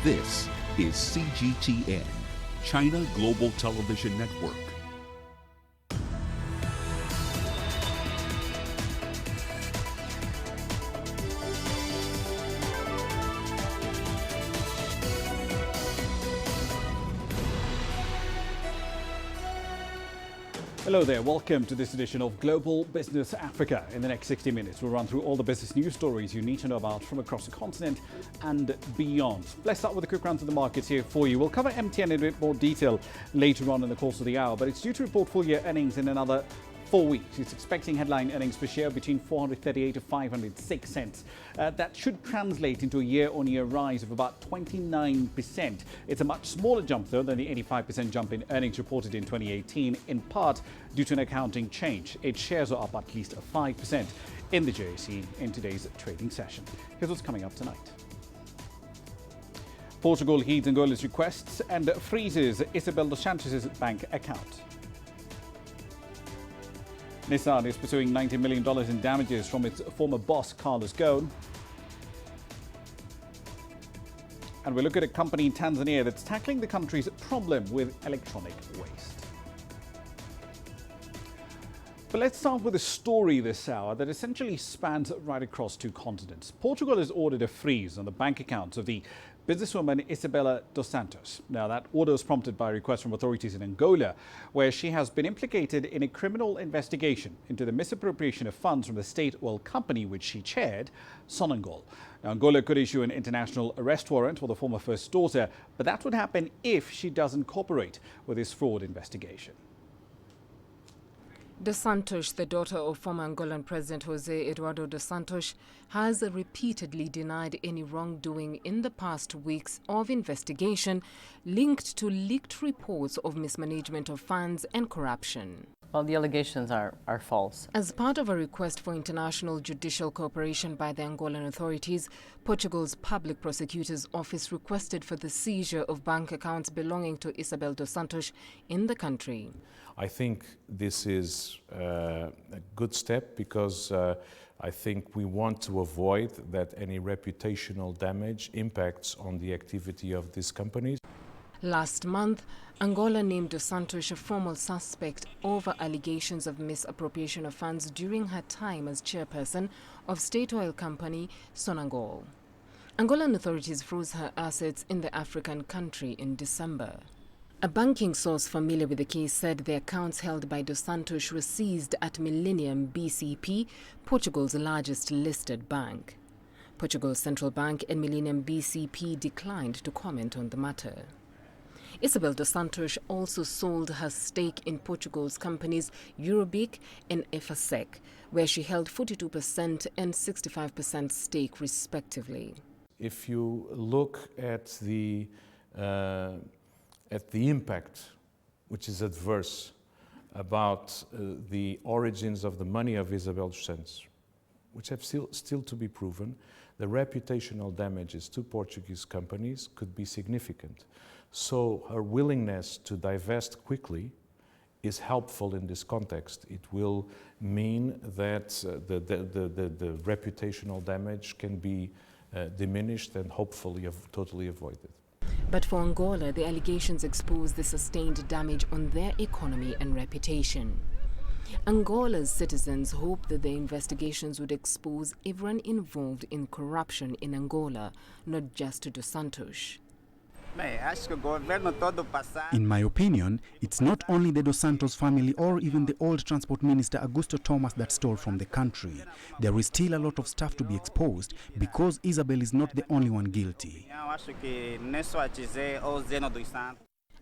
This is CGTN, China Global Television Network. Hello there, welcome to this edition of Global Business Africa. In the next 60 minutes, we'll run through all the business news stories you need to know about from across the continent and beyond. Let's start with a quick round of the markets here for you. We'll cover MTN in a bit more detail later on in the course of the hour, but it's due to report full year earnings in another 4 weeks. It's expecting headline earnings per share between 438 to 506 cents. That should translate into a year-on-year rise of about 29%. It's a much smaller jump, though, than the 85% jump in earnings reported in 2018, in part due to an accounting change. Its shares are up at least 5% in the JSE in today's trading session. Here's what's coming up tonight. Portugal heeds Angola's requests and freezes Isabel dos Santos' bank account. Nissan is pursuing $90 million in damages from its former boss, Carlos Ghosn. And we look at a company in Tanzania that's tackling the country's problem with electronic waste. But let's start with a story this hour that essentially spans right across 2 continents. Portugal has ordered a freeze on the bank accounts of the businesswoman Isabela dos Santos. Now, that order was prompted by a request from authorities in Angola, where she has been implicated in a criminal investigation into the misappropriation of funds from the state oil company which she chaired, Sonangol. Now, Angola could issue an international arrest warrant for the former first daughter, but that would happen if she doesn't cooperate with this fraud investigation. Dos Santos, the daughter of former Angolan President José Eduardo dos Santos, has repeatedly denied any wrongdoing in the past weeks of investigation linked to leaked reports of mismanagement of funds and corruption. Well, the allegations are false. As part of a request for international judicial cooperation by the Angolan authorities, Portugal's Public Prosecutor's Office requested for the seizure of bank accounts belonging to Isabel dos Santos in the country. I think this is a good step because I think we want to avoid that any reputational damage impacts on the activity of these companies. Last month, Angola named dos Santos a formal suspect over allegations of misappropriation of funds during her time as chairperson of state oil company Sonangol. Angolan authorities froze her assets in the African country in December. A banking source familiar with the case said the accounts held by dos Santos were seized at Millennium BCP, Portugal's largest listed bank. Portugal's central bank and Millennium BCP declined to comment on the matter. Isabel dos Santos also sold her stake in Portugal's companies Eurobond and Efasec, where she held 42% and 65% stake respectively. If you look at the impact, which is adverse, about the origins of the money of Isabel dos Santos, which have still to be proven, the reputational damages to Portuguese companies could be significant. So her willingness to divest quickly is helpful in this context. It will mean that the reputational damage can be diminished and hopefully totally avoided. But for Angola, the allegations expose the sustained damage on their economy and reputation. Angola's citizens hope that the investigations would expose everyone involved in corruption in Angola, not just dos Santos. In my opinion, it's not only the Dos Santos family or even the old Transport Minister Augusto Thomas that stole from the country. There is still a lot of stuff to be exposed because Isabel is not the only one guilty.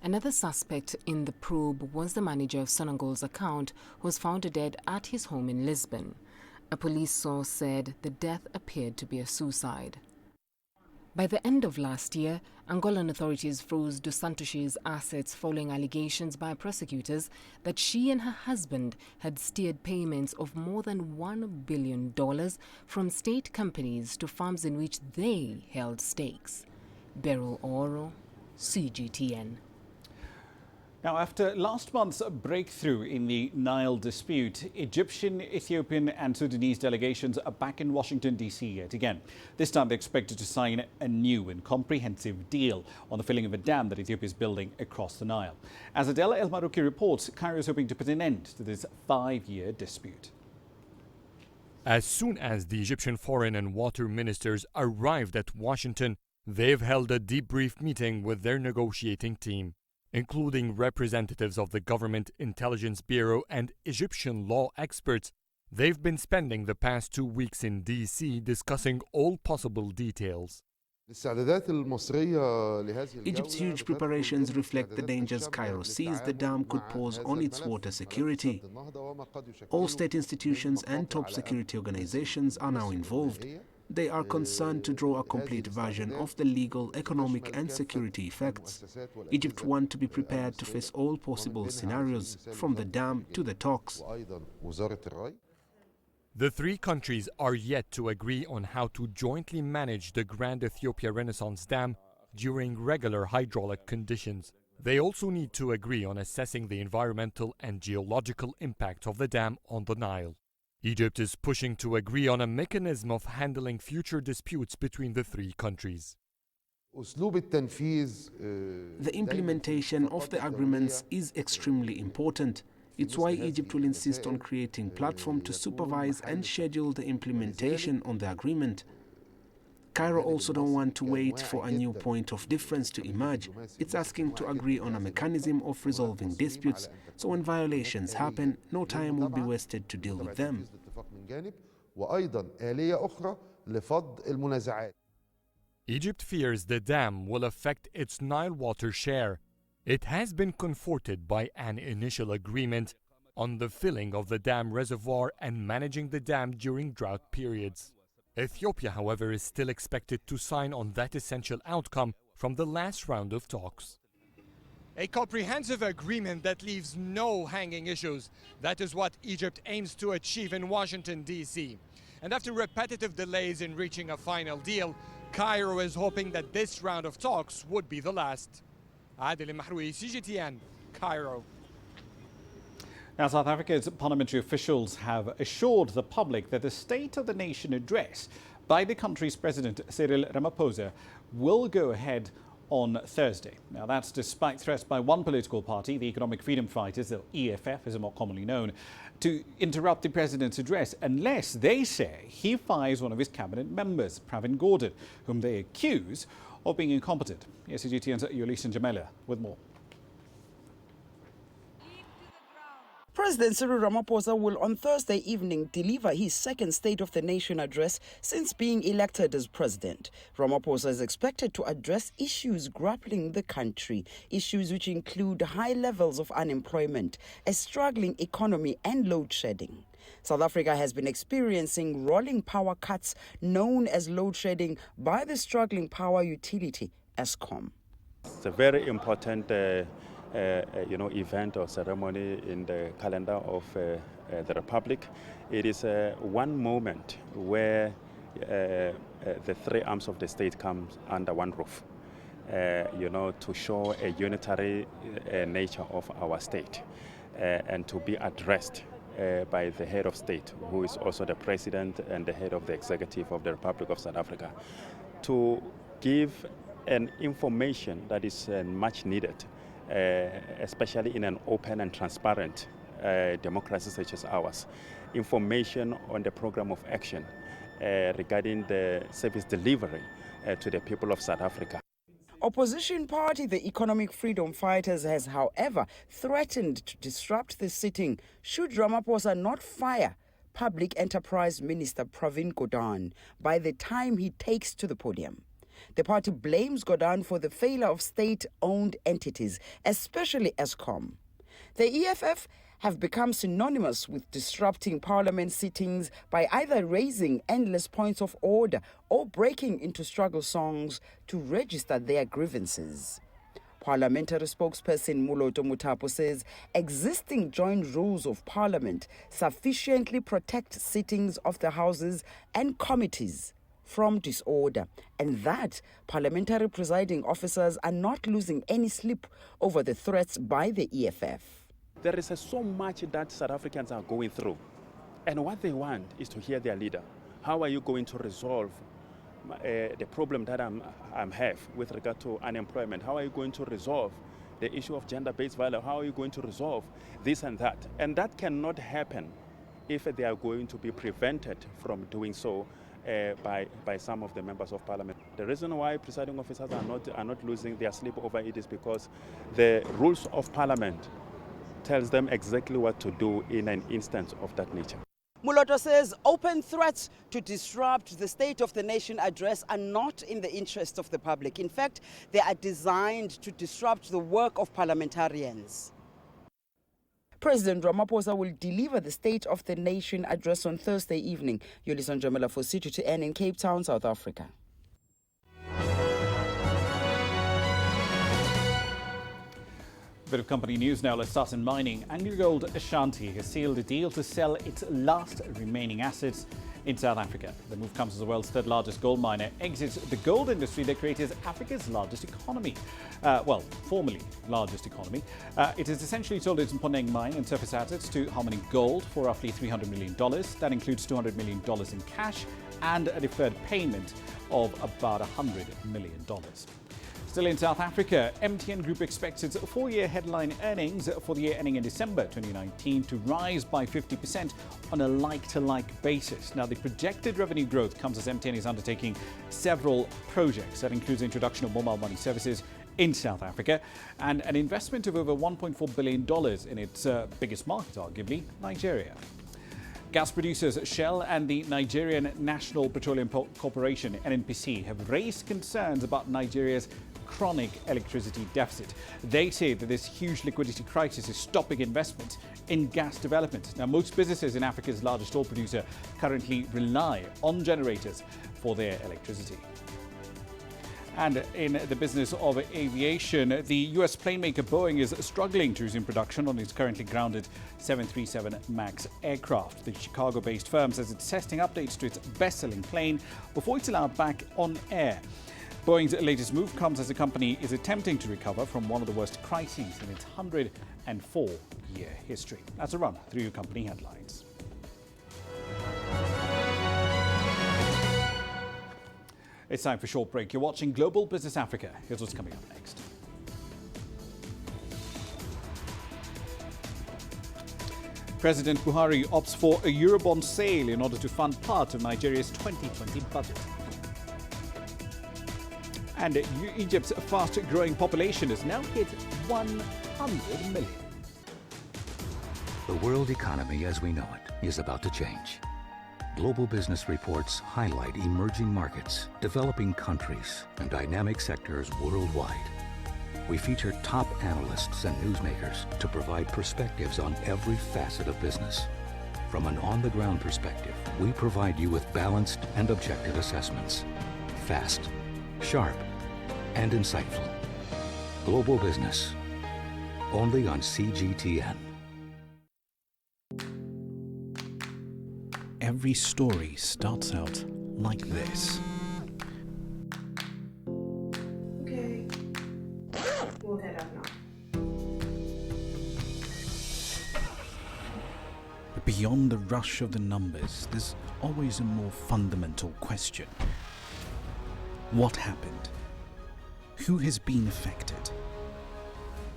Another suspect in the probe was the manager of Sonangol's account, who was found dead at his home in Lisbon. A police source said the death appeared to be a suicide. By the end of last year, Angolan authorities froze dos Santos' assets following allegations by prosecutors that she and her husband had steered payments of more than $1 billion from state companies to farms in which they held stakes. Beryl Oro, CGTN. Now, after last month's breakthrough in the Nile dispute, Egyptian, Ethiopian and Sudanese delegations are back in Washington, D.C. yet again. This time they're expected to sign a new and comprehensive deal on the filling of a dam that Ethiopia is building across the Nile. As Adela El Marouki reports, Cairo is hoping to put an end to this 5-year dispute. As soon as the Egyptian foreign and water ministers arrived at Washington, they've held a debrief meeting with their negotiating team, including representatives of the Government Intelligence Bureau and Egyptian law experts. They've been spending the past 2 weeks in D.C. discussing all possible details. Egypt's huge preparations reflect the dangers Cairo sees the dam could pose on its water security. All state institutions and top security organizations are now involved. They are concerned to draw a complete version of the legal, economic and security effects. Egypt wants to be prepared to face all possible scenarios, from the dam to the talks. The three countries are yet to agree on how to jointly manage the Grand Ethiopia Renaissance Dam during regular hydraulic conditions. They also need to agree on assessing the environmental and geological impact of the dam on the Nile. Egypt is pushing to agree on a mechanism of handling future disputes between the three countries. The implementation of the agreements is extremely important. It's why Egypt will insist on creating a platform to supervise and schedule the implementation on the agreement. Cairo also don't want to wait for a new point of difference to emerge. It's asking to agree on a mechanism of resolving disputes, so when violations happen, no time will be wasted to deal with them. Egypt fears the dam will affect its Nile water share. It has been comforted by an initial agreement on the filling of the dam reservoir and managing the dam during drought periods. Ethiopia, however, is still expected to sign on that essential outcome from the last round of talks. A comprehensive agreement that leaves no hanging issues. That is what Egypt aims to achieve in Washington, D.C. And after repetitive delays in reaching a final deal, Cairo is hoping that this round of talks would be the last. Adel Mahroui, CGTN, Cairo. Now, South Africa's parliamentary officials have assured the public that the State of the Nation address by the country's President Cyril Ramaphosa will go ahead on Thursday. Now, that's despite threats by one political party, the Economic Freedom Fighters, the EFF as more commonly known, to interrupt the president's address unless they say he fires one of his cabinet members, Pravin Gordhan, whom they accuse of being incompetent. Yes, CGTN's Yolisa Jamela with more. President Cyril Ramaphosa will on Thursday evening deliver his second State of the Nation address since being elected as president. Ramaphosa is expected to address issues grappling the country, issues which include high levels of unemployment, a struggling economy and load shedding. South Africa has been experiencing rolling power cuts known as load shedding by the struggling power utility, Eskom. It's a very important event or ceremony in the calendar of the Republic. It is one moment where the three arms of the state come under one roof, to show a unitary nature of our state and to be addressed by the head of state, who is also the president and the head of the executive of the Republic of South Africa, to give an information that is much needed, especially in an open and transparent democracy such as ours. Information on the program of action regarding the service delivery to the people of South Africa. Opposition party, the Economic Freedom Fighters, has, however, threatened to disrupt the sitting should Ramaphosa not fire Public Enterprise Minister Pravin Gordhan by the time he takes to the podium. The party blames Gordhan for the failure of state-owned entities, especially Eskom. The EFF have become synonymous with disrupting parliament sittings by either raising endless points of order or breaking into struggle songs to register their grievances. Parliamentary spokesperson Muloto Mutapo says existing joint rules of parliament sufficiently protect sittings of the houses and committees from disorder, and that parliamentary presiding officers are not losing any sleep over the threats by the EFF. There is so much that South Africans are going through, and what they want is to hear their leader. How are you going to resolve the problem that I have with regard to unemployment? How are you going to resolve the issue of gender-based violence? How are you going to resolve this and that? And that cannot happen if they are going to be prevented from doing so by some of the members of parliament. The reason why presiding officers are not losing their sleep over it is because the rules of parliament tells them exactly what to do in an instance of that nature. Muloto says open threats to disrupt the State of the Nation address are not in the interest of the public. In fact, they are designed to disrupt the work of parliamentarians. President Ramaphosa will deliver the State of the Nation address on Thursday evening. Yolisa Njamela for C2TN in Cape Town, South Africa. Bit of company news now. Let's start in mining. AngloGold Ashanti has sealed a deal to sell its last remaining assets in South Africa. The move comes as the world's third largest gold miner exits the gold industry that created Africa's largest economy. Formerly largest economy. It has essentially sold its Mponeng mine and surface assets to Harmony Gold for roughly $300 million. That includes $200 million in cash and a deferred payment of about $100 million. Still in South Africa, MTN Group expects its four-year headline earnings for the year ending in December 2019 to rise by 50% on a like-to-like basis. Now, the projected revenue growth comes as MTN is undertaking several projects. That includes the introduction of mobile money services in South Africa and an investment of over $1.4 billion in its biggest market, arguably, Nigeria. Gas producers Shell and the Nigerian National Petroleum Corporation, NNPC, have raised concerns about Nigeria's chronic electricity deficit. They say that this huge liquidity crisis is stopping investment in gas development. Now, most businesses in Africa's largest oil producer currently rely on generators for their electricity. And in the business of aviation, the US plane maker Boeing is struggling to resume production on its currently grounded 737 MAX aircraft. The Chicago-based firm says it's testing updates to its best-selling plane before it's allowed back on air. Boeing's latest move comes as the company is attempting to recover from one of the worst crises in its 104-year history. That's a run through your company headlines. It's time for a short break. You're watching Global Business Africa. Here's what's coming up next. President Buhari opts for a eurobond sale in order to fund part of Nigeria's 2020 budget. And Egypt's fast-growing population has now hit 100 million. The world economy as we know it is about to change. Global business reports highlight emerging markets, developing countries, and dynamic sectors worldwide. We feature top analysts and newsmakers to provide perspectives on every facet of business. From an on-the-ground perspective, we provide you with balanced and objective assessments. Fast, sharp, and insightful. Global Business, only on CGTN. Every story starts out like this. Okay, we'll head up now. But beyond the rush of the numbers, there's always a more fundamental question. What happened? Who has been affected?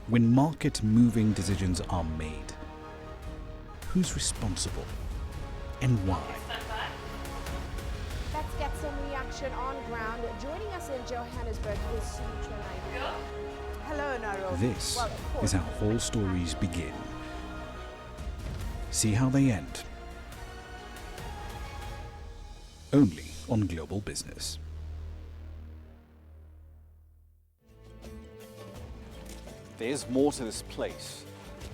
When market-moving decisions are made, who's responsible and why? Let's get some reaction on ground. Joining us in Johannesburg is Sutra Naidu. Hello, Naro. This is how all stories begin. See how they end. Only on Global Business. There's more to this place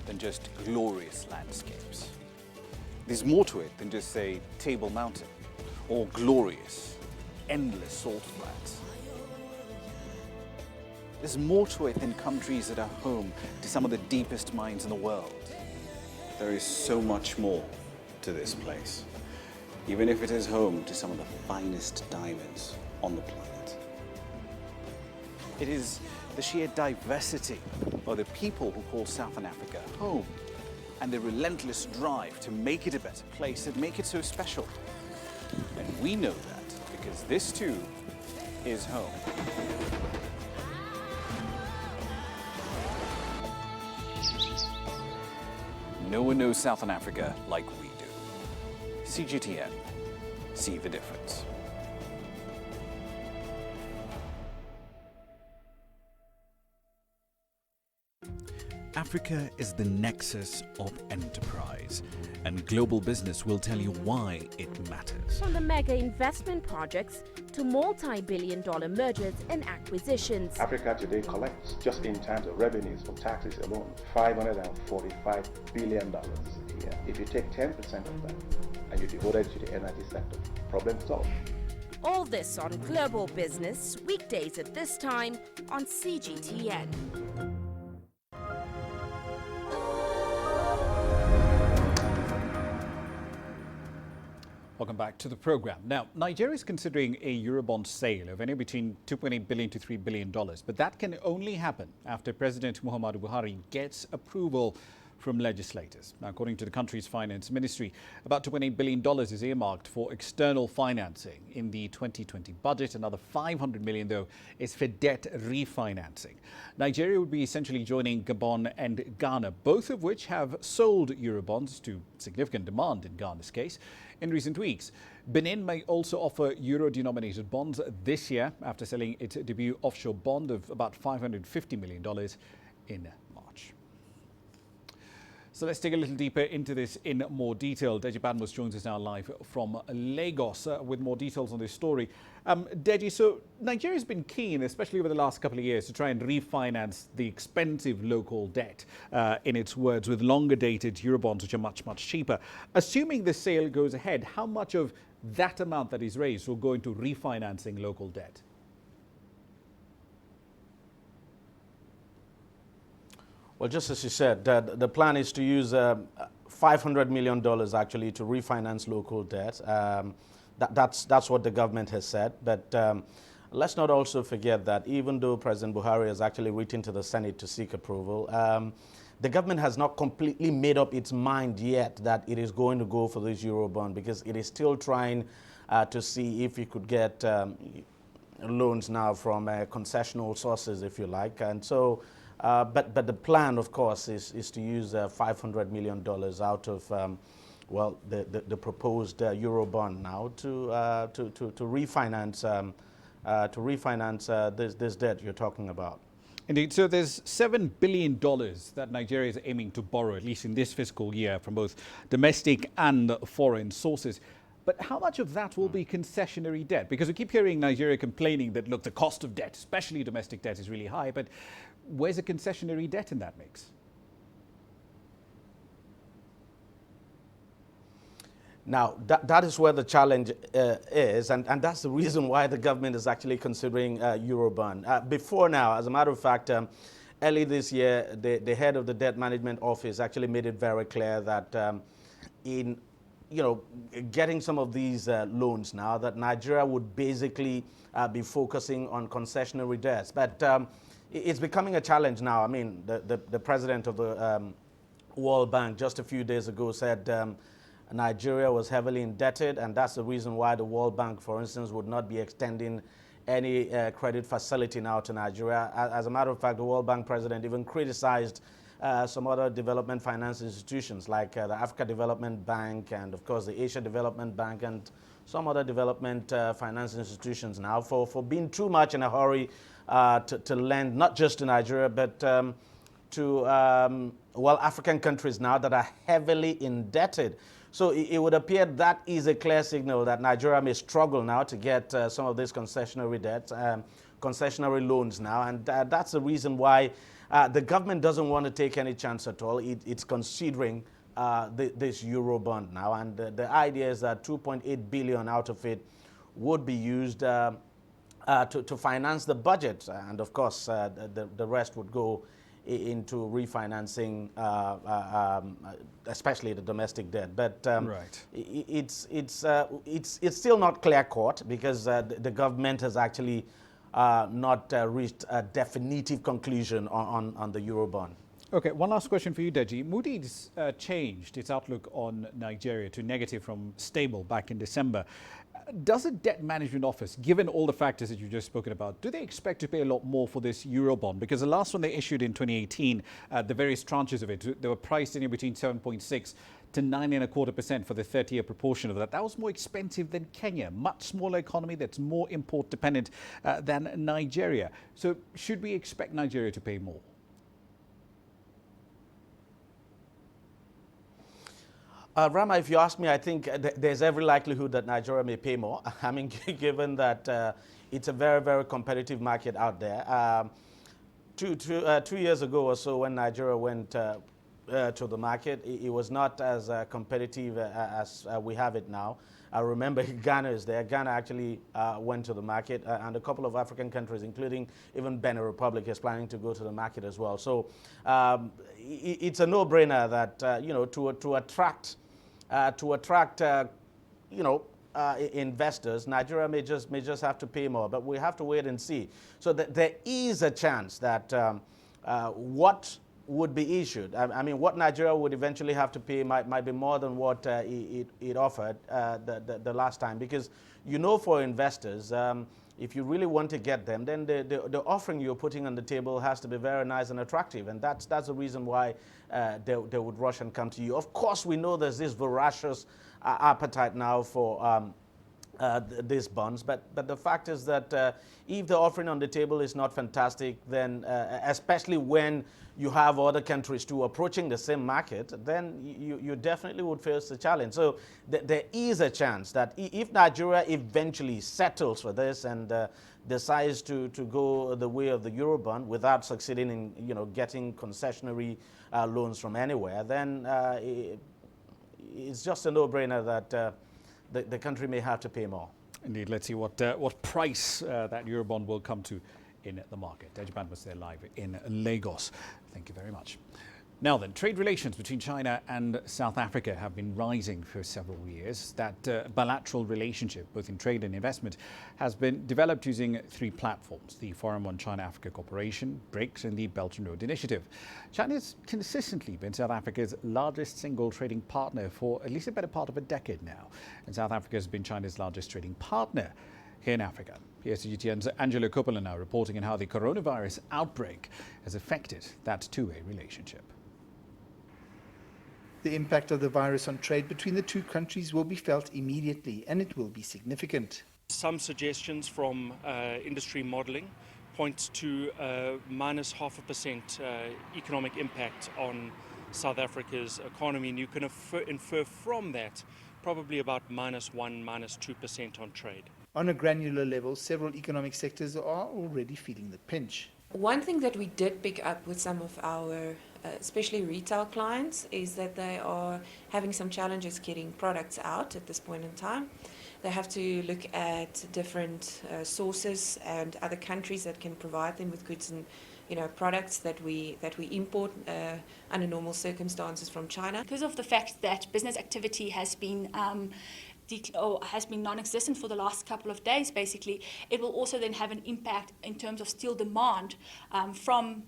than just glorious landscapes. There's more to it than just, say, Table Mountain or glorious, endless salt flats. There's more to it than countries that are home to some of the deepest mines in the world. There is so much more to this place. even if it is home to some of the finest diamonds on the planet. It is the sheer diversity of the people who call Southern Africa home, and the relentless drive to make it a better place that make it so special. And we know that because this too is home. No one knows Southern Africa like we do. CGTN, see the difference. Africa is the nexus of enterprise, and global business will tell you why it matters. From the mega investment projects to multi-billion-dollar mergers and acquisitions. Africa today collects, just in terms of revenues from taxes alone, $545 billion a year. If you take 10% of that and you devote it to the energy sector, problem solved. All this on Global Business, weekdays at this time on CGTN. Welcome back to the program. Now, Nigeria is considering a eurobond sale of anywhere between $2.8 billion to $3 billion, but that can only happen after President Muhammadu Buhari gets approval from legislators. Now, according to the country's finance ministry, about $2.8 billion is earmarked for external financing in the 2020 budget. Another $500 million, though, is for debt refinancing. Nigeria would be essentially joining Gabon and Ghana, both of which have sold eurobonds to significant demand in Ghana's case in recent weeks. Benin may also offer euro-denominated bonds this year after selling its debut offshore bond of about $550 million in March. So let's dig a little deeper into this in more detail. Deji Badmus joins us now live from Lagos with more details on this story. Deji, so Nigeria's been keen, especially over the last couple of years, to try and refinance the expensive local debt, in its words, with longer dated Eurobonds, which are much, much cheaper. Assuming the sale goes ahead, how much of that amount that is raised will go into refinancing local debt? Well, just as you said, the plan is to use $500 million actually to refinance local debt. That's what the government has said. But let's not also forget that even though President Buhari has actually written to the Senate to seek approval, the government has not completely made up its mind yet that it is going to go for this Eurobond, because it is still trying to see if it could get loans now from concessional sources, if you like. And so, but the plan, of course, is to use $500 million out of well, the proposed Eurobond now to refinance this debt you're talking about. Indeed. So there's $7 billion that Nigeria is aiming to borrow, at least in this fiscal year, from both domestic and foreign sources. But how much of that will be concessionary debt? Because we keep hearing Nigeria complaining that, look, the cost of debt, especially domestic debt, is really high. But where's the concessionary debt in that mix? Now, that is where the challenge is, and that's the reason why the government is actually considering Eurobond. Before now, as a matter of fact, early this year, the head of the Debt Management Office actually made it very clear that in getting some of these loans now, that Nigeria would basically be focusing on concessionary debts. But it's becoming a challenge now. I mean, the president of the World Bank just a few days ago said Nigeria was heavily indebted, and that's the reason why the World Bank, for instance, would not be extending any credit facility now to Nigeria. As a matter of fact, the World Bank president even criticized some other development finance institutions like the Africa Development Bank and, of course, the Asia Development Bank and some other development finance institutions now for being too much in a hurry to lend not just to Nigeria but to, well, African countries now that are heavily indebted. So it would appear that is a clear signal that Nigeria may struggle now to get some of these concessionary debts, concessionary loans now. And that's the reason why the government doesn't want to take any chance at all. It's considering this Eurobond now. And the idea is that $2.8 billion out of it would be used to finance the budget. And of course, the rest would go into refinancing, especially the domestic debt. But right. It's still not clear-cut because the government has actually not reached a definitive conclusion on the eurobond. Okay, one last question for you, Deji. Moody's changed its outlook on Nigeria to negative from stable back in December. Does the debt management office, given all the factors that you've just spoken about, do they expect to pay a lot more for this eurobond? Because the last one they issued in 2018, the various tranches of it, they were priced in between 7.6 to 9.25% for the 30-year proportion of that. That was more expensive than Kenya, much smaller economy that's more import dependent than Nigeria. So should we expect Nigeria to pay more? Ramah, if you ask me, I think there's every likelihood that Nigeria may pay more. I mean, given that it's a very, very competitive market out there. 2 years ago or so, when Nigeria went to the market, it was not as competitive as we have it now. I remember Ghana is there. Ghana actually went to the market, and a couple of African countries, including even Benin Republic, is planning to go to the market as well. So it's a no-brainer that you know, to attract investors, Nigeria may just have to pay more, but we have to wait and see. So there is a chance that what would be issued, I mean, what Nigeria would eventually have to pay might be more than what it offered the last time, because you know, for investors, if you really want to get them, then the offering you're putting on the table has to be very nice and attractive, and that's the reason why they would rush and come to you. Of course, we know there's this voracious appetite now for these bonds, but the fact is that if the offering on the table is not fantastic, then especially when you have other countries too approaching the same market, then you definitely would face the challenge. So there is a chance that if Nigeria eventually settles for this and decides to go the way of the eurobond without succeeding in, you know, getting concessionary loans from anywhere, then it's just a no-brainer that the country may have to pay more. Indeed, let's see what price that eurobond will come to in the market. Deji was there live in Lagos. Thank you very much. Now then, trade relations between China and South Africa have been rising for several years. That bilateral relationship, both in trade and investment, has been developed using 3 platforms: the Forum on China-Africa Cooperation, BRICS, and the Belt and Road Initiative. China has consistently been South Africa's largest single trading partner for at least a better part of a decade now. And South Africa has been China's largest trading partner here in Africa. PSGTN's Angelo Coppola now reporting on how the coronavirus outbreak has affected that two-way relationship. The impact of the virus on trade between the two countries will be felt immediately, and it will be significant. Some suggestions from industry modelling point to minus 0.5% economic impact on South Africa's economy, and you can infer from that probably about -1%, -2% on trade. On a granular level, several economic sectors are already feeling the pinch. One thing that we did pick up with some of our, especially retail clients, is that they are having some challenges getting products out at this point in time. They have to look at different sources and other countries that can provide them with goods and products that we import under normal circumstances from China. Because of the fact that business activity has been non-existent for the last couple of days, basically, it will also then have an impact in terms of steel demand from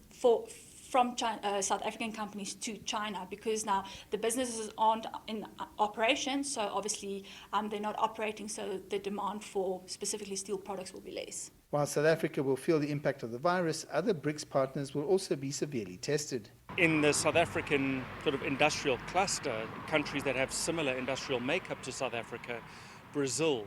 China, South African companies to China, because now the businesses aren't in operation, so obviously they're not operating, so the demand for specifically steel products will be less. While South Africa will feel the impact of the virus, other BRICS partners will also be severely tested. In the South African sort of industrial cluster, countries that have similar industrial makeup to South Africa, Brazil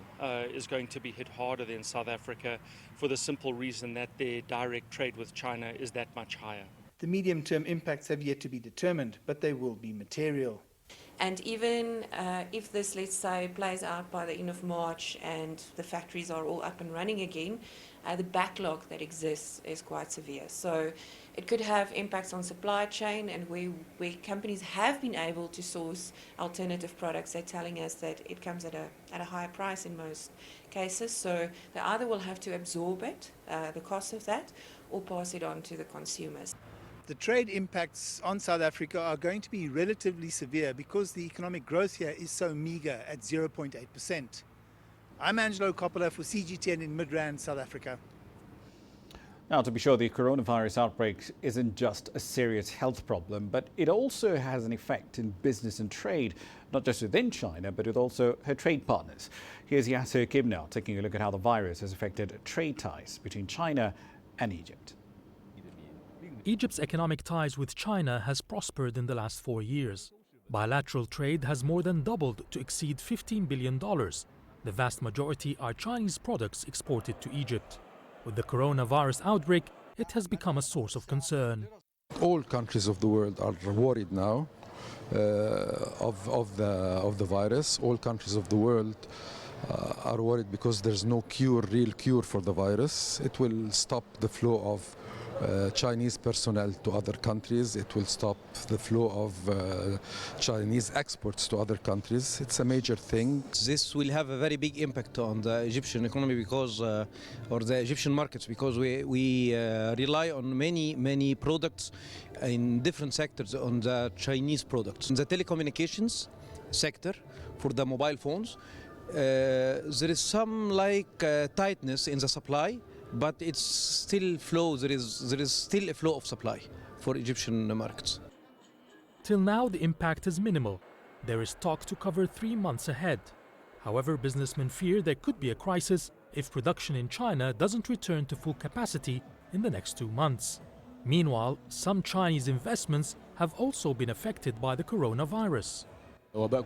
is going to be hit harder than South Africa for the simple reason that their direct trade with China is that much higher. The medium-term impacts have yet to be determined, but they will be material. And even if this, let's say, plays out by the end of March and the factories are all up and running again, the backlog that exists is quite severe. So it could have impacts on supply chain, and where companies have been able to source alternative products, they're telling us that it comes at a higher price in most cases. So they either will have to absorb it, the cost of that, or pass it on to the consumers. The trade impacts on South Africa are going to be relatively severe because the economic growth here is so meagre at 0.8%. I'm Angelo Coppola for CGTN in Midrand, South Africa. Now, to be sure, the coronavirus outbreak isn't just a serious health problem, but it also has an effect in business and trade, not just within China, but with also her trade partners. Here's Yasser Kim now taking a look at how the virus has affected trade ties between China and Egypt. Egypt's economic ties with China has prospered in the last 4 years. Bilateral trade has more than doubled to exceed $15 billion. The vast majority are Chinese products exported to Egypt. With the coronavirus outbreak, it has become a source of concern. All countries of the world are worried now of the virus. All countries of the world are worried because there's no real cure for the virus. It will stop the flow of Chinese personnel to other countries. It will stop the flow of Chinese exports to other countries. It's a major thing. This will have a very big impact on the Egyptian economy because, or the Egyptian markets, because we rely on many products in different sectors on the Chinese products. In the telecommunications sector, for the mobile phones, there is some tightness in the supply, but it's still flow. There is still a flow of supply for Egyptian markets. Till now, the impact is minimal. There is talk to cover 3 months ahead. However, businessmen fear there could be a crisis if production in China doesn't return to full capacity in the next 2 months. Meanwhile, some Chinese investments have also been affected by the coronavirus. The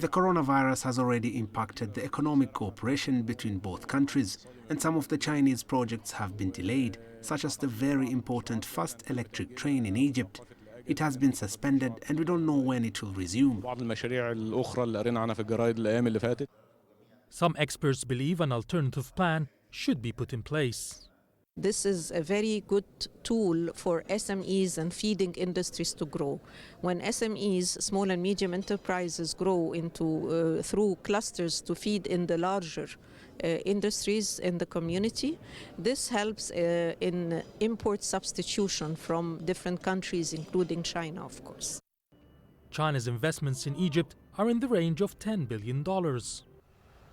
coronavirus has already impacted the economic cooperation between both countries, and some of the Chinese projects have been delayed, such as the very important fast electric train in Egypt. It has been suspended and we don't know when it will resume. Some experts believe an alternative plan should be put in place. This is a very good tool for SMEs and feeding industries to grow. When SMEs, small and medium enterprises, grow into through clusters to feed in the larger industries in the community, this helps in import substitution from different countries, including China, of course. China's investments in Egypt are in the range of $10 billion.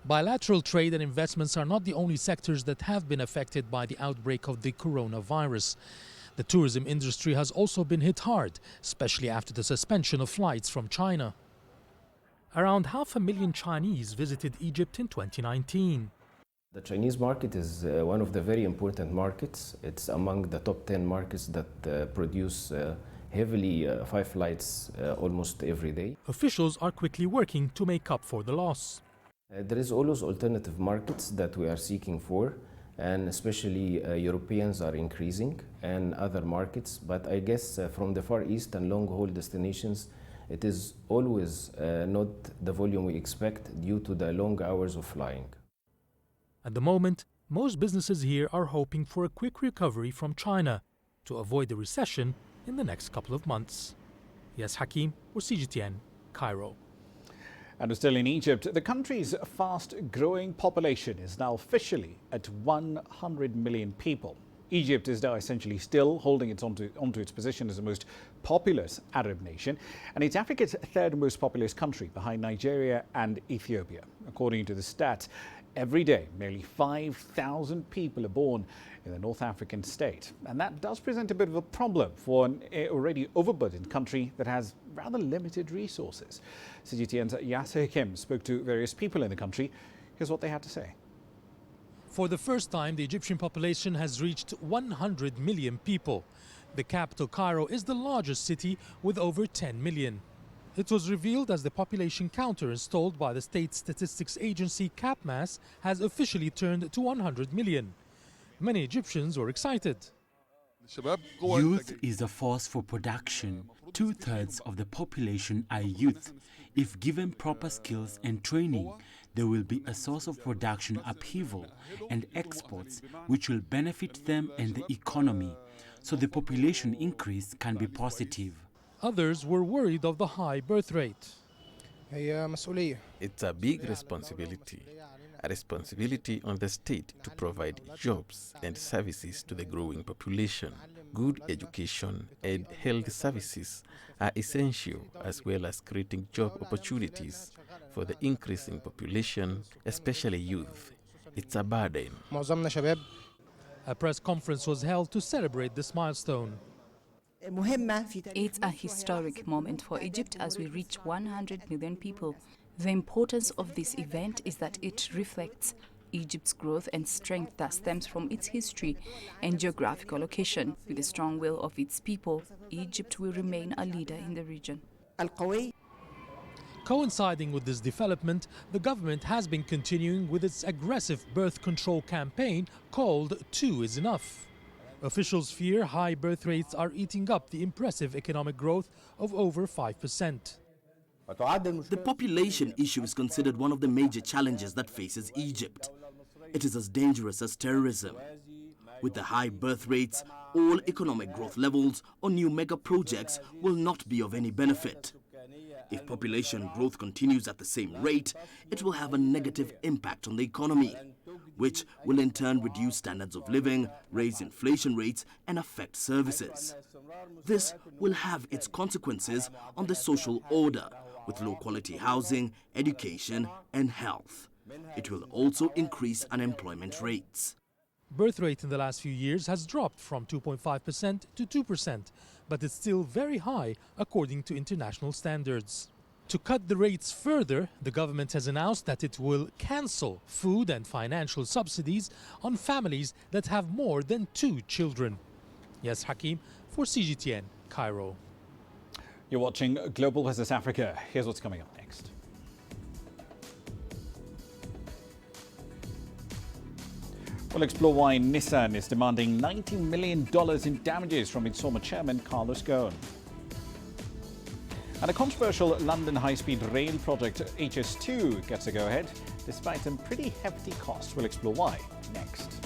Bilateral trade and investments are not the only sectors that have been affected by the outbreak of the coronavirus. The tourism industry has also been hit hard, especially after the suspension of flights from China. Around 500,000 Chinese visited Egypt in 2019. The Chinese market is one of the very important markets. It's among the top 10 markets that produce heavily 5 flights almost every day. Officials are quickly working to make up for the loss. There is always alternative markets that we are seeking for, and especially Europeans are increasing and other markets. But I guess from the Far East and long-haul destinations, it is always not the volume we expect due to the long hours of flying. At the moment, most businesses here are hoping for a quick recovery from China to avoid a recession in the next couple of months. Yes, Hakim for CGTN, Cairo. And still in Egypt, the country's fast-growing population is now officially at 100 million people. Egypt is now essentially still holding onto its position as the most populous Arab nation, and it's Africa's third most populous country behind Nigeria and Ethiopia. According to the stats, every day nearly 5,000 people are born in the North African state. And that does present a bit of a problem for an already overburdened country that has rather limited resources. CGTN's Yasser Kim spoke to various people in the country. Here's what they had to say. For the first time, the Egyptian population has reached 100 million people. The capital, Cairo, is the largest city with over 10 million. It was revealed as the population counter installed by the state statistics agency CAPMAS has officially turned to 100 million. Many Egyptians were excited. Youth is a force for production. 2/3 of the population are youth. If given proper skills and training, there will be a source of production upheaval and exports which will benefit them and the economy. So the population increase can be positive. Others were worried of the high birth rate. It's a big responsibility. a responsibility on the state to provide jobs and services to the growing population. Good education and health services are essential, as well as creating job opportunities for the increasing population, especially youth. It's a burden. A press conference was held to celebrate this milestone. It's a historic moment for Egypt as we reach 100 million people. The importance of this event is that it reflects Egypt's growth and strength that stems from its history and geographical location. With the strong will of its people, Egypt will remain a leader in the region. Coinciding with this development, the government has been continuing with its aggressive birth control campaign called 2 is Enough. Officials fear high birth rates are eating up the impressive economic growth of over 5%. The population issue is considered one of the major challenges that faces Egypt. It is as dangerous as terrorism. With the high birth rates, all economic growth levels or new mega projects will not be of any benefit. If population growth continues at the same rate, it will have a negative impact on the economy, which will in turn reduce standards of living, raise inflation rates, and affect services. This will have its consequences on the social order, with low-quality housing, education, and health. It will also increase unemployment rates. Birth rate in the last few years has dropped from 2.5% to 2%, but it's still very high according to international standards. To cut the rates further, the government has announced that it will cancel food and financial subsidies on families that have more than 2 children. Yes, Hakim for CGTN, Cairo. You're watching Global Business Africa. Here's what's coming up next. We'll explore why Nissan is demanding $90 million in damages from its former chairman, Carlos Ghosn. And a controversial London high-speed rail project, HS2, gets a go-ahead, despite some pretty hefty costs. We'll explore why next.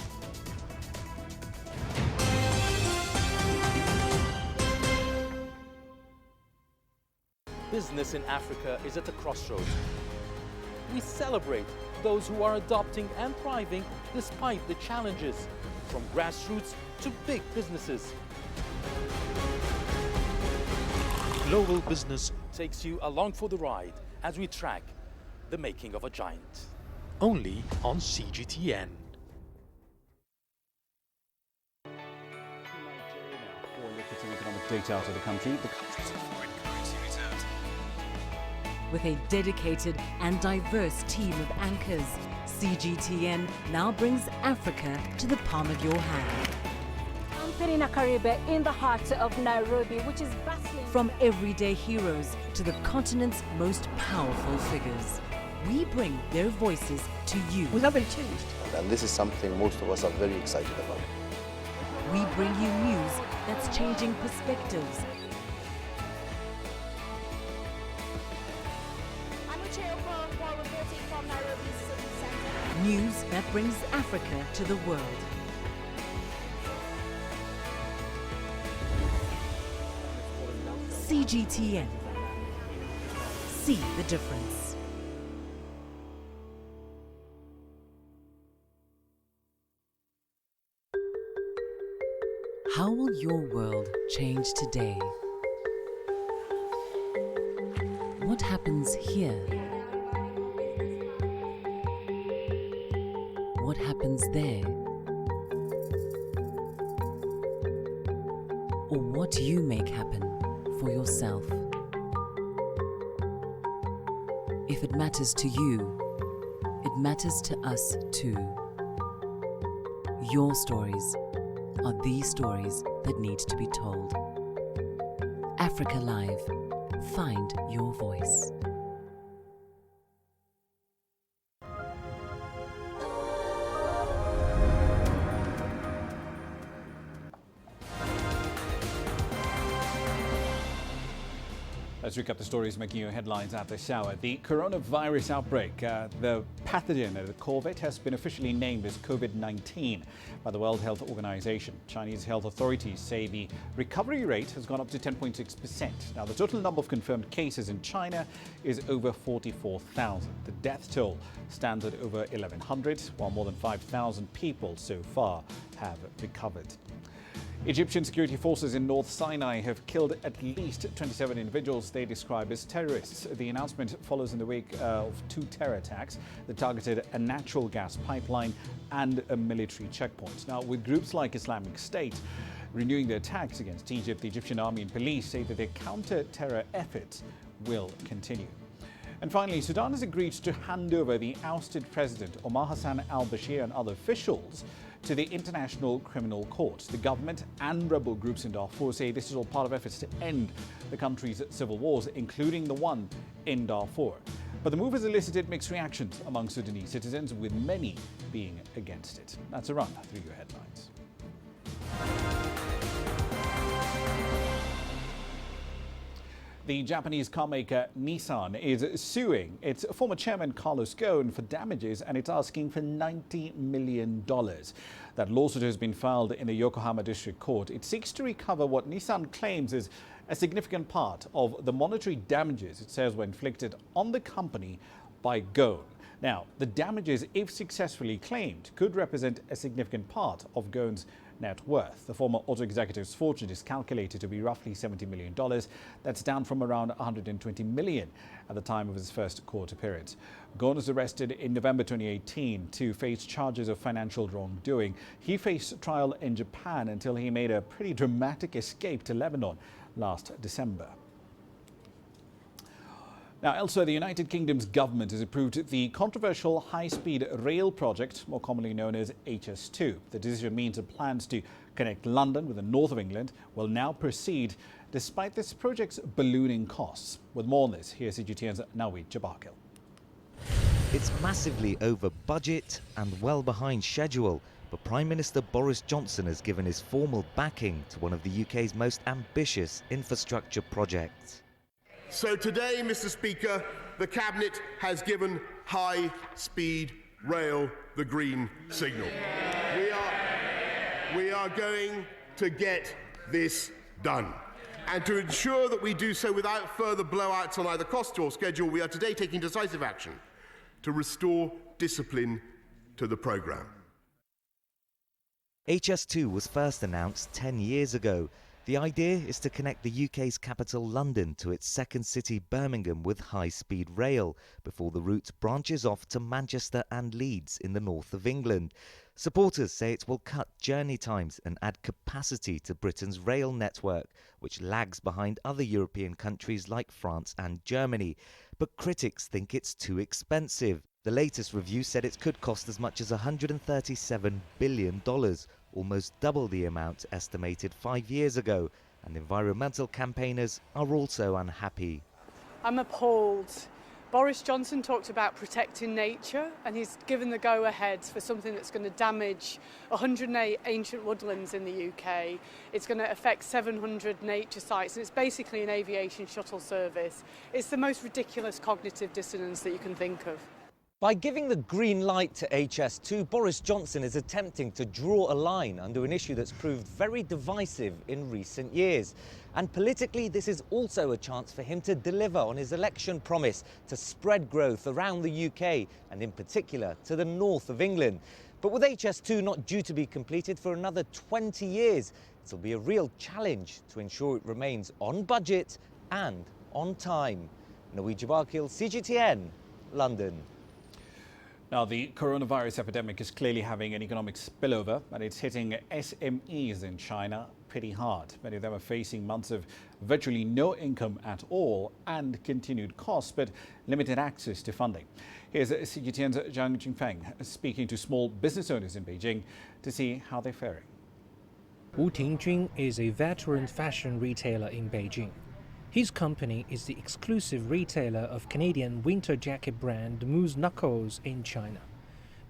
Business in Africa is at a crossroads. We celebrate those who are adopting and thriving despite the challenges, from grassroots to big businesses. Global Business takes you along for the ride as we track the making of a giant. Only on CGTN. Economic data out of the country. The country's foreign currency reserves. With a dedicated and diverse team of anchors, CGTN now brings Africa to the palm of your hand. I'm Perina Karibe in the heart of Nairobi, which is bustling. From everyday heroes to the continent's most powerful figures, we bring their voices to you. We haven't changed. And this is something most of us are very excited about. We bring you news that's changing perspectives. News that brings Africa to the world. CGTN. See the difference. How will your world change today? What happens here? What happens there? Or what you make happen for yourself? If it matters to you, it matters to us too. Your stories are the stories that need to be told. Africa Live. Find your voice. Let's recap the stories making your headlines at this hour. The coronavirus outbreak, the pathogen at the COVID has been officially named as COVID-19 by the World Health Organization. Chinese health authorities say the recovery rate has gone up to 10.6%. Now, the total number of confirmed cases in China is over 44,000. The death toll stands at over 1,100, while more than 5,000 people so far have recovered. Egyptian security forces in North Sinai have killed at least 27 individuals they describe as terrorists. The announcement follows in the wake of 2 terror attacks that targeted a natural gas pipeline and a military checkpoint. Now, with groups like Islamic State renewing their attacks against Egypt, the Egyptian army and police say that their counter-terror efforts will continue. And finally, Sudan has agreed to hand over the ousted president Omar Hassan al-Bashir and other officials to the International Criminal Court. The government and rebel groups in Darfur say this is all part of efforts to end the country's civil wars, including the one in Darfur. But the move has elicited mixed reactions among Sudanese citizens, with many being against it. That's a run through your headlines. The Japanese carmaker Nissan is suing its former chairman Carlos Ghosn for damages, and it's asking for $90 million. That lawsuit has been filed in the Yokohama District Court. It seeks to recover what Nissan claims is a significant part of the monetary damages it says were inflicted on the company by Ghosn. Now, the damages, if successfully claimed, could represent a significant part of Ghosn's net worth. The former auto executive's fortune is calculated to be roughly $70 million. That's down from around $120 million at the time of his first court appearance. Ghosn was arrested in November 2018 to face charges of financial wrongdoing. He faced trial in Japan until he made a pretty dramatic escape to Lebanon last December. Now, elsewhere, the United Kingdom's government has approved the controversial high-speed rail project, more commonly known as HS2. The decision means the plans to connect London with the north of England will now proceed, despite this project's ballooning costs. With more on this, here's CGTN's Nawid Jabakil. It's massively over budget and well behind schedule, but Prime Minister Boris Johnson has given his formal backing to one of the UK's most ambitious infrastructure projects. So today, Mr. Speaker, the Cabinet has given high-speed rail the green signal. We are going to get this done. And to ensure that we do so without further blowouts on either cost or schedule, we are today taking decisive action to restore discipline to the programme. HS2 was first announced 10 years ago. The idea is to connect the UK's capital London to its second city Birmingham with high-speed rail before the route branches off to Manchester and Leeds in the north of England. Supporters say it will cut journey times and add capacity to Britain's rail network, which lags behind other European countries like France and Germany. But critics think it's too expensive. The latest review said it could cost as much as $137 billion, almost double the amount estimated 5 years ago, and environmental campaigners are also unhappy. I'm appalled. Boris Johnson talked about protecting nature, and he's given the go-ahead for something that's going to damage 108 ancient woodlands in the UK. It's going to affect 700 nature sites, and it's basically an aviation shuttle service. It's the most ridiculous cognitive dissonance that you can think of. By giving the green light to HS2, Boris Johnson is attempting to draw a line under an issue that's proved very divisive in recent years. And politically, this is also a chance for him to deliver on his election promise to spread growth around the UK and in particular to the north of England. But with HS2 not due to be completed for another 20 years, it'll be a real challenge to ensure it remains on budget and on time. Nawid Jabakil, CGTN, London. Now, the coronavirus epidemic is clearly having an economic spillover, and it's hitting SMEs in China pretty hard. Many of them are facing months of virtually no income at all and continued costs, but limited access to funding. Here's CGTN's Zhang Jingfeng speaking to small business owners in Beijing to see how they're faring. Wu Tingjun is a veteran fashion retailer in Beijing. His company is the exclusive retailer of Canadian winter jacket brand Moose Knuckles in China.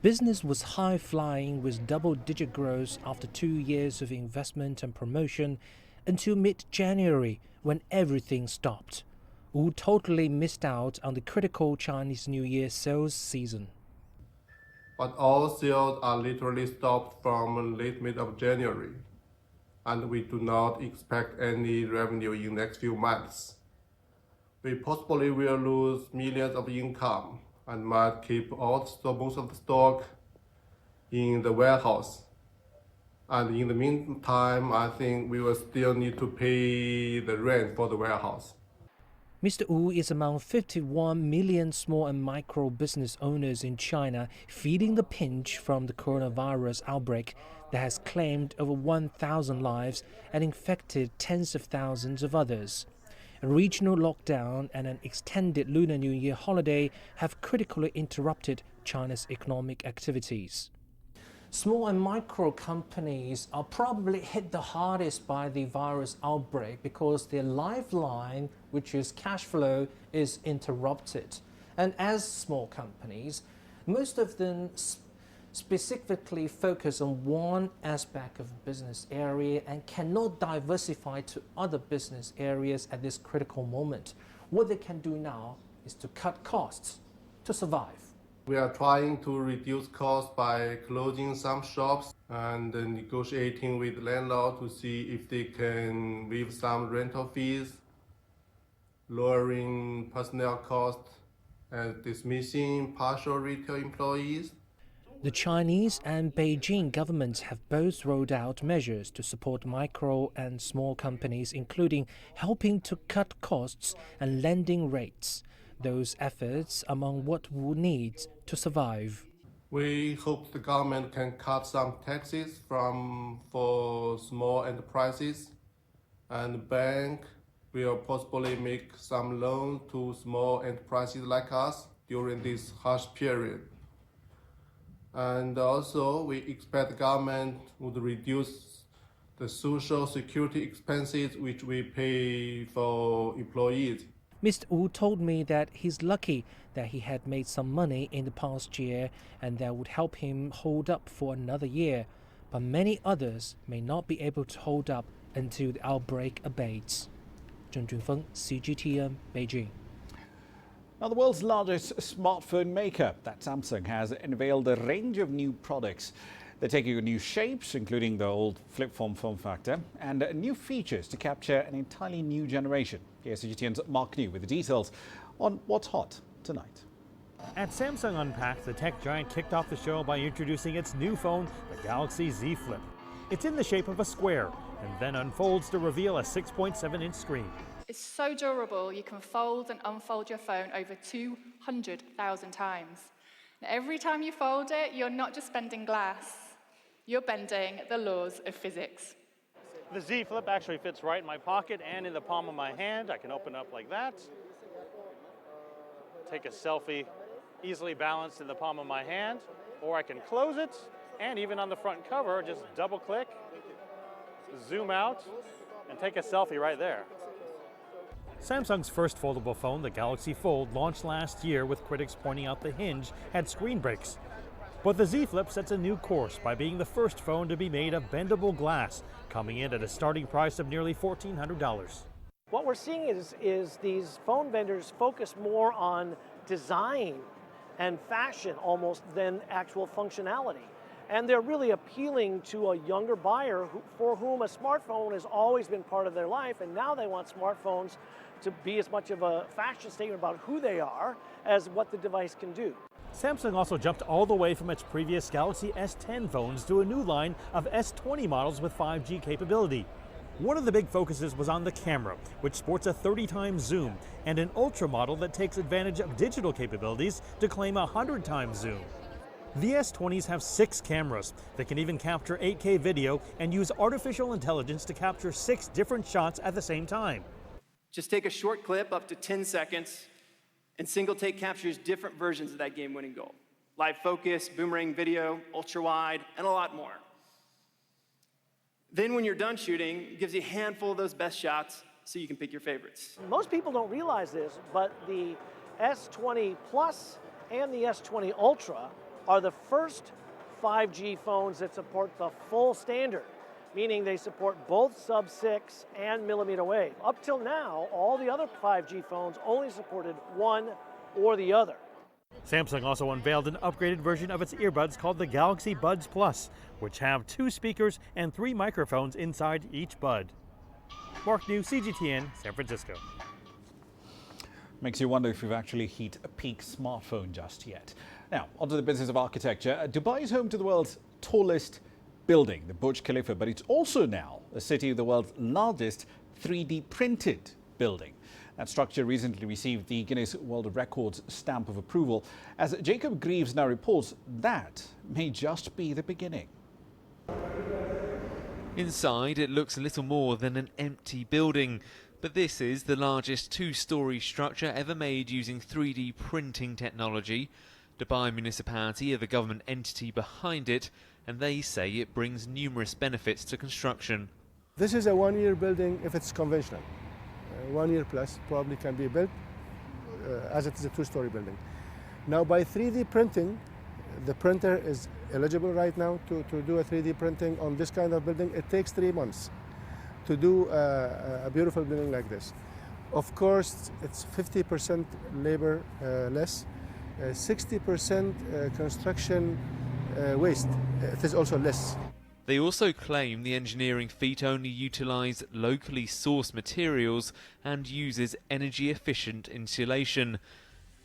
Business was high-flying with double-digit growth after 2 years of investment and promotion until mid-January when everything stopped. Wu totally missed out on the critical Chinese New Year sales season. But all sales are literally stopped from late mid of January, and we do not expect any revenue in the next few months. We possibly will lose millions of income and might keep most of the stock in the warehouse. And in the meantime, I think we will still need to pay the rent for the warehouse. Mr. Wu is among 51 million small and micro business owners in China feeling the pinch from the coronavirus outbreak that has claimed over 1,000 lives and infected tens of thousands of others. A regional lockdown and an extended Lunar New Year holiday have critically interrupted China's economic activities. Small and micro companies are probably hit the hardest by the virus outbreak because their lifeline, which is cash flow, is interrupted. And as small companies, most of them specifically focus on one aspect of business area and cannot diversify to other business areas at this critical moment. What they can do now is to cut costs to survive. We are trying to reduce costs by closing some shops and negotiating with landlords to see if they can waive some rental fees, lowering personnel costs, and dismissing partial retail employees. The Chinese and Beijing governments have both rolled out measures to support micro and small companies, including helping to cut costs and lending rates. Those efforts among what Wu needs to survive. We hope the government can cut some taxes for small enterprises, and the bank will possibly make some loans to small enterprises like us during this harsh period. And also, we expect the government would reduce the social security expenses which we pay for employees. Mr. Wu told me that he's lucky that he had made some money in the past year and that would help him hold up for another year. But many others may not be able to hold up until the outbreak abates. Zheng Junfeng, CGTN, Beijing. Now, the world's largest smartphone maker, that Samsung, has unveiled a range of new products. They're taking new shapes, including the old flip phone form factor, and new features to capture an entirely new generation. Here's CGTN's Mark New with the details on what's hot tonight. At Samsung Unpacked, the tech giant kicked off the show by introducing its new phone, the Galaxy Z Flip. It's in the shape of a square and then unfolds to reveal a 6.7-inch screen. It's so durable, you can fold and unfold your phone over 200,000 times. Now, every time you fold it, you're not just bending glass, you're bending the laws of physics. The Z Flip actually fits right in my pocket and in the palm of my hand. I can open up like that. Take a selfie easily balanced in the palm of my hand, or I can close it, and even on the front cover, just double click, zoom out, and take a selfie right there. Samsung's first foldable phone, the Galaxy Fold, launched last year with critics pointing out the hinge had screen breaks. But the Z Flip sets a new course by being the first phone to be made of bendable glass, coming in at a starting price of nearly $1,400. What we're seeing is these phone vendors focus more on design and fashion almost than actual functionality. And they're really appealing to a younger buyer for whom a smartphone has always been part of their life, and now they want smartphones to be as much of a fashion statement about who they are as what the device can do. Samsung also jumped all the way from its previous Galaxy S10 phones to a new line of S20 models with 5G capability. One of the big focuses was on the camera, which sports a 30-times zoom, and an Ultra model that takes advantage of digital capabilities to claim a 100-times zoom. The S20s have 6 cameras that can even capture 8K video and use artificial intelligence to capture 6 different shots at the same time. Just take a short clip up to 10 seconds, and single take captures different versions of that game-winning goal. Live focus, boomerang video, ultra-wide, and a lot more. Then when you're done shooting, it gives you a handful of those best shots so you can pick your favorites. Most people don't realize this, but the S20 Plus and the S20 Ultra are the first 5G phones that support the full standard. meaning they support both sub-6 and millimeter wave. Up till now, all the other 5G phones only supported one or the other. Samsung also unveiled an upgraded version of its earbuds called the Galaxy Buds Plus, which have 2 speakers and 3 microphones inside each bud. Mark New, CGTN, San Francisco. Makes you wonder if we've actually hit a peak smartphone just yet. Now, onto the business of architecture. Dubai is home to the world's tallest building, the Burj Khalifa, but it's also now a city of the world's largest 3D printed building. That structure recently received the Guinness World of Records stamp of approval. As Jacob Greaves now reports, that may just be the beginning. Inside, it looks little more than an empty building. But this is the largest 2-storey structure ever made using 3D printing technology. Dubai Municipality are the government entity behind it, and they say it brings numerous benefits to construction. This is a 1-year building if it's conventional. 1 year plus probably can be built as it is a 2-storey building. Now by 3D printing, the printer is eligible right now to do a 3D printing on this kind of building. It takes 3 months to do a beautiful building like this. Of course, it's 50% labor less, 60% construction waste. It is also less. They also claim the engineering feat only utilise locally sourced materials and uses energy-efficient insulation.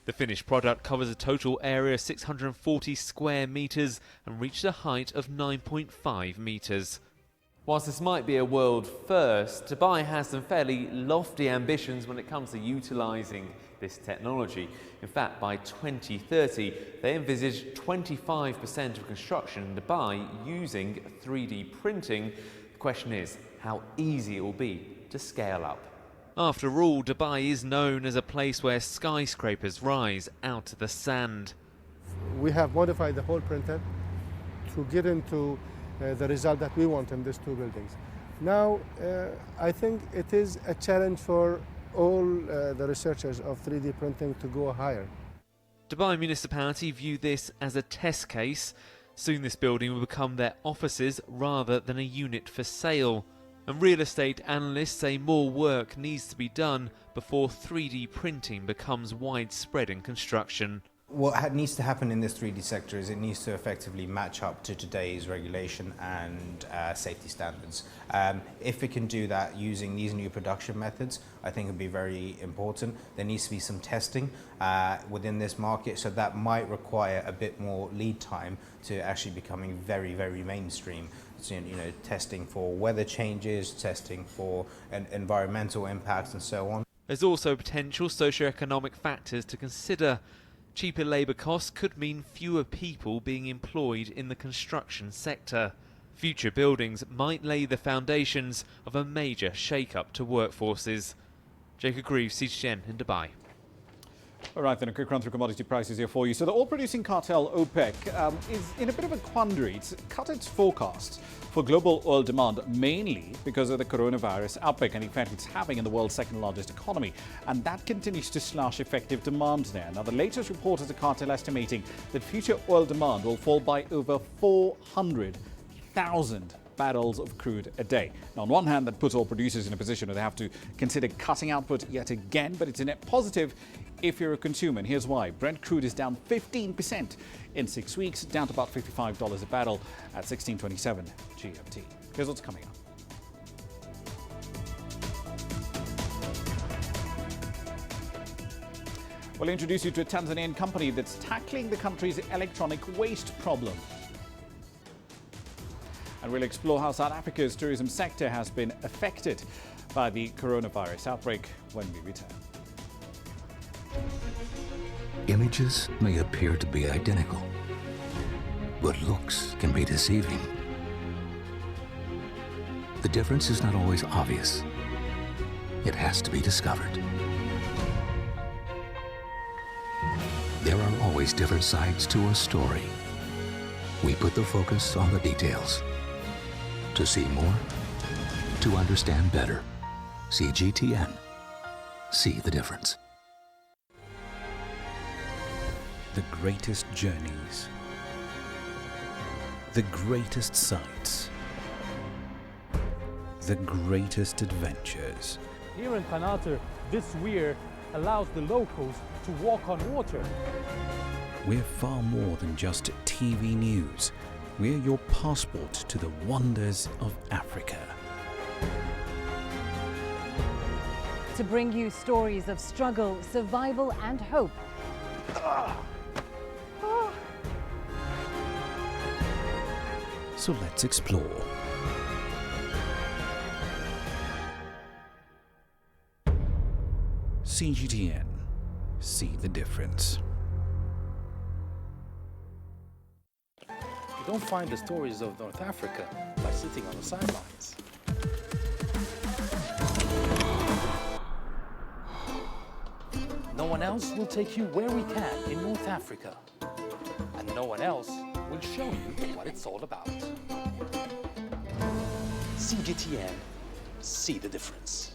The finished product covers a total area of 640 square metres and reached a height of 9.5 metres. Whilst this might be a world first, Dubai has some fairly lofty ambitions when it comes to utilising this technology. In fact, by 2030, they envisage 25% of construction in Dubai using 3D printing. The question is how easy it will be to scale up. After all, Dubai is known as a place where skyscrapers rise out of the sand. We have modified the whole printer to get into the result that we want in these 2 buildings. Now, I think it is a challenge for all the researchers of 3D printing to go higher. Dubai Municipality view this as a test case. Soon this building will become their offices rather than a unit for sale. And real estate analysts say more work needs to be done before 3D printing becomes widespread in construction. What needs to happen in this 3D sector is it needs to effectively match up to today's regulation and safety standards. If it can do that using these new production methods, I think it would be very important. There needs to be some testing within this market, so that might require a bit more lead time to actually becoming very, very mainstream. So, testing for weather changes, testing for environmental impacts and so on. There's also potential socio-economic factors to consider. Cheaper labour costs could mean fewer people being employed in the construction sector. Future buildings might lay the foundations of a major shake-up to workforces. Jacob Greaves, CGTN in Dubai. All right, then a quick run through commodity prices here for you. So the oil-producing cartel OPEC is in a bit of a quandary. It's cut its forecasts for global oil demand mainly because of the coronavirus outbreak and the effect it's having in the world's second largest economy. And that continues to slash effective demand there. Now, the latest report is the cartel estimating that future oil demand will fall by over 400,000 barrels of crude a day. Now, on one hand, that puts oil producers in a position where they have to consider cutting output yet again, but it's a net positive if you're a consumer. And here's why. Brent crude is down 15% in 6 weeks, down to about $55 a barrel at 16.27 GMT. Here's what's coming up. We'll introduce you to a Tanzanian company that's tackling the country's electronic waste problem. And we'll explore how South Africa's tourism sector has been affected by the coronavirus outbreak when we return. Images may appear to be identical, but looks can be deceiving. The difference is not always obvious. It has to be discovered. There are always different sides to a story. We put the focus on the details. To see more, to understand better. CGTN. See the difference. The greatest journeys, the greatest sights, the greatest adventures. Here in Kanata, this weir allows the locals to walk on water. We're far more than just TV news. We're your passport to the wonders of Africa. To bring you stories of struggle, survival and hope. So let's explore. CGTN. See the difference. You don't find the stories of North Africa by sitting on the sidelines. No one else will take you where we can in North Africa. And no one else will show you what it's all about. CGTN, see the difference.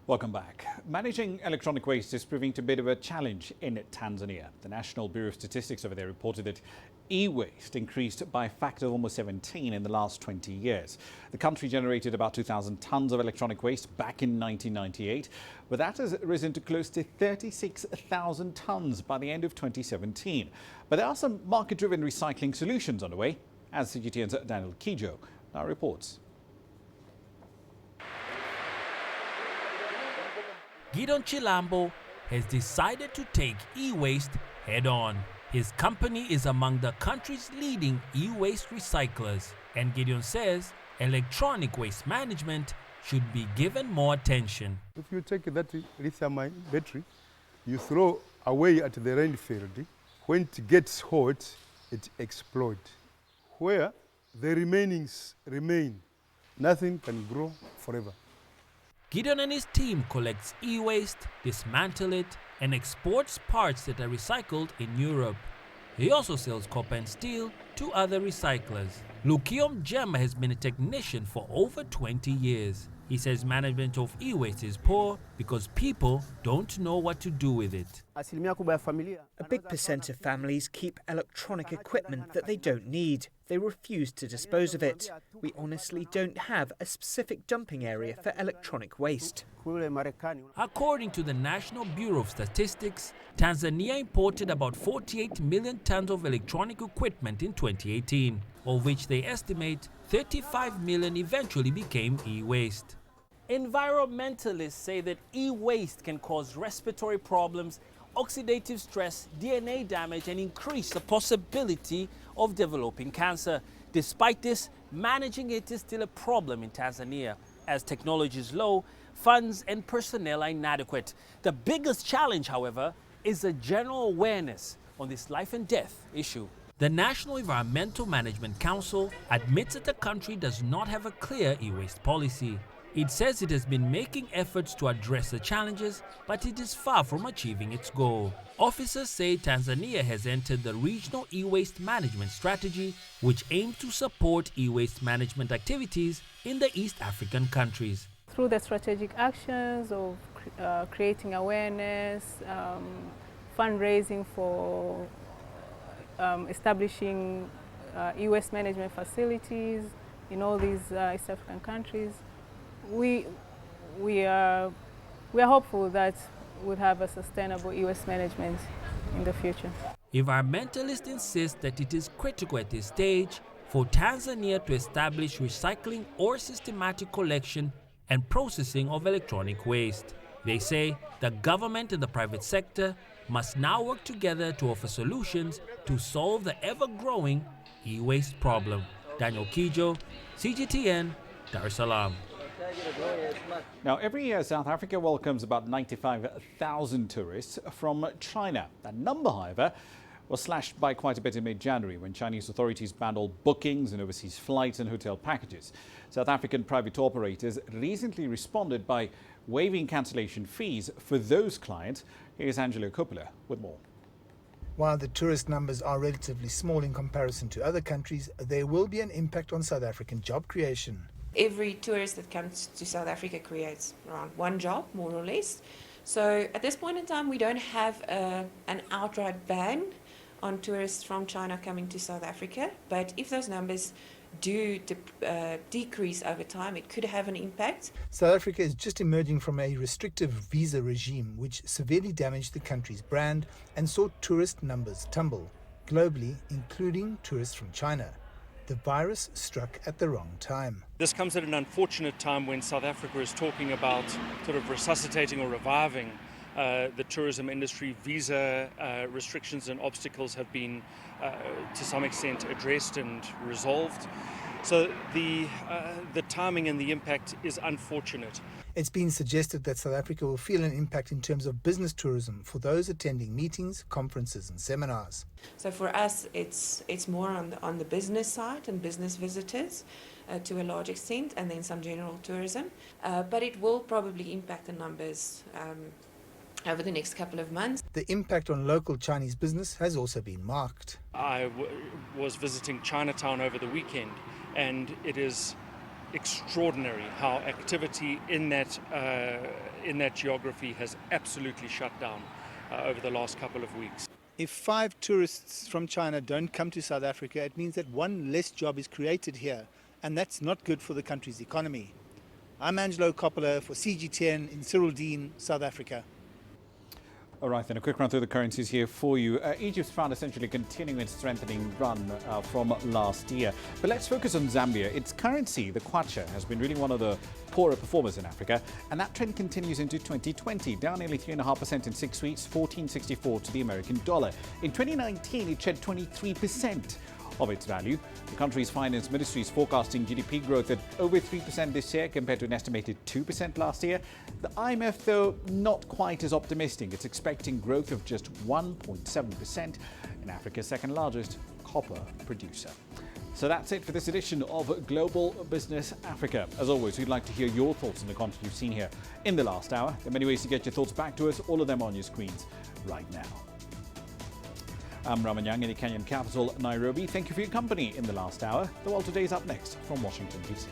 Welcome back. Managing electronic waste is proving to be a bit of a challenge in Tanzania. The National Bureau of Statistics over there reported that e-waste increased by a factor of almost 17 in the last 20 years. The country generated about 2,000 tons of electronic waste back in 1998, but that has risen to close to 36,000 tons by the end of 2017. But there are some market-driven recycling solutions on the way, as CGTN's Daniel Kijo now reports. Gideon Chilambo has decided to take e-waste head-on. His company is among the country's leading e-waste recyclers, and Gideon says electronic waste management should be given more attention. If you take that lithium battery, you throw away at the rainfield. When it gets hot, it explodes. Where the remainings remain, nothing can grow forever. Gideon and his team collects e-waste, dismantle it, and exports parts that are recycled in Europe. He also sells copper and steel to other recyclers. Lukiom Gemma has been a technician for over 20 years. He says management of e-waste is poor because people don't know what to do with it. A big percent of families keep electronic equipment that they don't need. They refuse to dispose of it. We honestly don't have a specific dumping area for electronic waste. According to the National Bureau of Statistics, Tanzania imported about 48 million tons of electronic equipment in 2018, of which they estimate 35 million eventually became e-waste. Environmentalists say that e-waste can cause respiratory problems, oxidative stress, DNA damage, and increase the possibility of developing cancer. Despite this, managing it is still a problem in Tanzania, as technology is low, funds and personnel are inadequate. The biggest challenge, however, is the general awareness on this life and death issue. The National Environmental Management Council admits that the country does not have a clear e-waste policy. It says it has been making efforts to address the challenges, but it is far from achieving its goal. Officers say Tanzania has entered the Regional E-Waste Management Strategy, which aims to support e-waste management activities in the East African countries. Through the strategic actions of creating awareness, fundraising for establishing e-waste management facilities in all these East African countries, we are hopeful that we'll have a sustainable e-waste management in the future. Environmentalists insist that it is critical at this stage for Tanzania to establish recycling or systematic collection and processing of electronic waste. They say the government and the private sector must now work together to offer solutions to solve the ever-growing e-waste problem. Daniel Kijo, CGTN, Dar es Salaam. Now, every year, South Africa welcomes about 95,000 tourists from China. That number, however, was slashed by quite a bit in mid-January when Chinese authorities banned all bookings and overseas flights and hotel packages. South African private operators recently responded by waiving cancellation fees for those clients. Here's Angelo Coppola with more. While the tourist numbers are relatively small in comparison to other countries, there will be an impact on South African job creation. Every tourist that comes to South Africa creates around one job, more or less. So at this point in time, we don't have an outright ban on tourists from China coming to South Africa. But if those numbers do decrease over time, it could have an impact. South Africa is just emerging from a restrictive visa regime which severely damaged the country's brand and saw tourist numbers tumble, globally, including tourists from China. The virus struck at the wrong time. This comes at an unfortunate time when South Africa is talking about sort of resuscitating or reviving the tourism industry. Visa restrictions and obstacles have been to some extent addressed and resolved. So the timing and the impact is unfortunate. It's been suggested that South Africa will feel an impact in terms of business tourism for those attending meetings, conferences and seminars. So for us, it's more on the business side and business visitors to a large extent, and then some general tourism. But it will probably impact the numbers over the next couple of months. The impact on local Chinese business has also been marked. I was visiting Chinatown over the weekend, and it is extraordinary how activity in that geography has absolutely shut down over the last couple of weeks. If 5 tourists from China don't come to South Africa, it means that one less job is created here, and that's not good for the country's economy. I'm Angelo Coppola for CGTN in Cyril Dean, South Africa. All right, then a quick run through the currencies here for you. Egypt's found essentially continuing its strengthening run from last year. But let's focus on Zambia. Its currency, the kwacha, has been really one of the poorer performers in Africa, and that trend continues into 2020, down nearly 3.5% in 6 weeks, 14.64 to the American dollar. In 2019, it shed 23% of its value. The country's finance ministry is forecasting GDP growth at over 3% this year compared to an estimated 2% last year. The IMF, though, not quite as optimistic. It's expecting growth of just 1.7% in Africa's second largest copper producer. So that's it for this edition of Global Business Africa. As always, we'd like to hear your thoughts on the content you've seen here in the last hour. There are many ways to get your thoughts back to us, all of them on your screens right now. I'm Ramah Nyang in the Kenyan capital, Nairobi. Thank you for your company in the last hour. The World Today is up next from Washington, D.C.